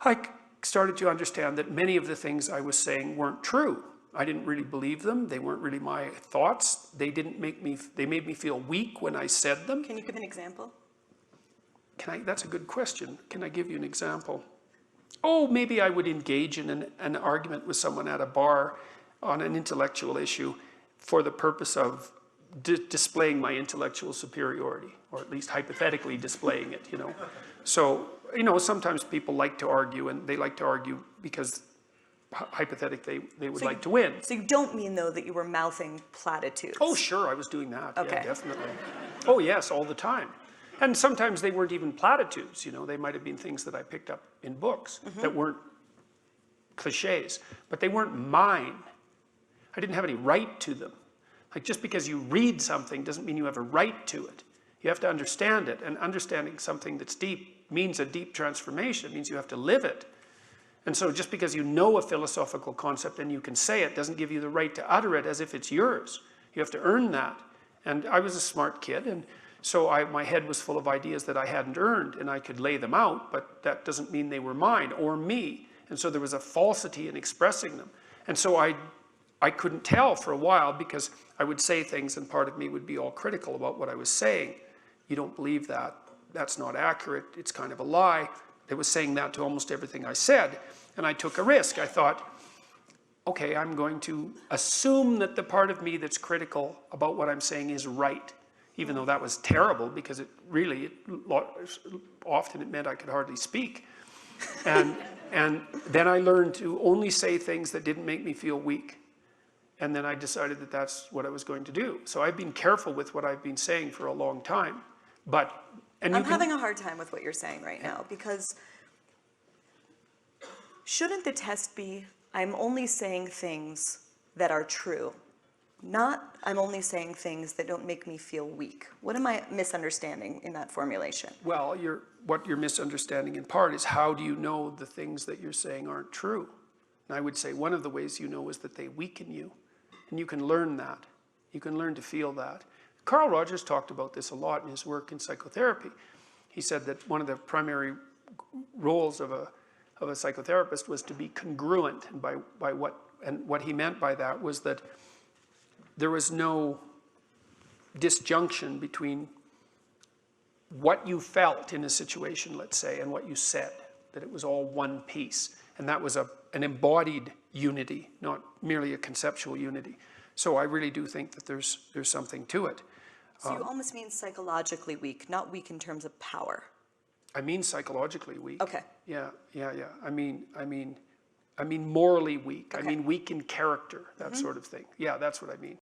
I started to understand that many of the things I was saying weren't true. I didn't really believe them. They weren't really my thoughts. They made me feel weak when I said them. Can you give an example? That's a good question. Can I give you an example? Oh, maybe I would engage in an argument with someone at a bar on an intellectual issue for the purpose of displaying my intellectual superiority, or at least hypothetically displaying it, So, sometimes people like to argue, and they like to argue because hypothetically they would like to win. So you don't mean, though, that you were mouthing platitudes? Oh, sure, I was doing that. Okay. Yeah, definitely. Oh, yes, all the time. And sometimes they weren't even platitudes, they might have been things that I picked up in books that weren't cliches, but they weren't mine. I didn't have any right to them. Like, just because you read something doesn't mean you have a right to it. You have to understand it, and understanding something that's deep means a deep transformation. It means you have to live it. And so just because you know a philosophical concept and you can say it doesn't give you the right to utter it as if it's yours. You have to earn that. And I was a smart kid, and so my head was full of ideas that I hadn't earned, and I could lay them out, but that doesn't mean they were mine or me. And so there was a falsity in expressing them. And so I couldn't tell for a while, because I would say things and part of me would be all critical about what I was saying. You don't believe that. That's not accurate. It's kind of a lie. They was saying that to almost everything I said. And I took a risk. I thought, okay, I'm going to assume that the part of me that's critical about what I'm saying is right. Even though that was terrible, because often it meant I could hardly speak. And then I learned to only say things that didn't make me feel weak. And then I decided that that's what I was going to do. So I've been careful with what I've been saying for a long time. I'm having a hard time with what you're saying right now, because shouldn't the test be, I'm only saying things that are true, not I'm only saying things that don't make me feel weak? What am I misunderstanding in that formulation? Well, what you're misunderstanding in part is, how do you know the things that you're saying aren't true? And I would say one of the ways you know is that they weaken you. And you can learn that. You can learn to feel that. Carl Rogers talked about this a lot in his work in psychotherapy. He said that one of the primary roles of a psychotherapist was to be congruent, and what he meant by that was that there was no disjunction between what you felt in a situation, let's say, and what you said, that it was all one piece. And that was an embodied unity, not merely a conceptual unity. So I really do think that there's something to it. So you almost mean psychologically weak, not weak in terms of power. I mean psychologically weak. Okay. Yeah. I mean morally weak. Okay. I mean weak in character, that sort of thing. Yeah, that's what I mean.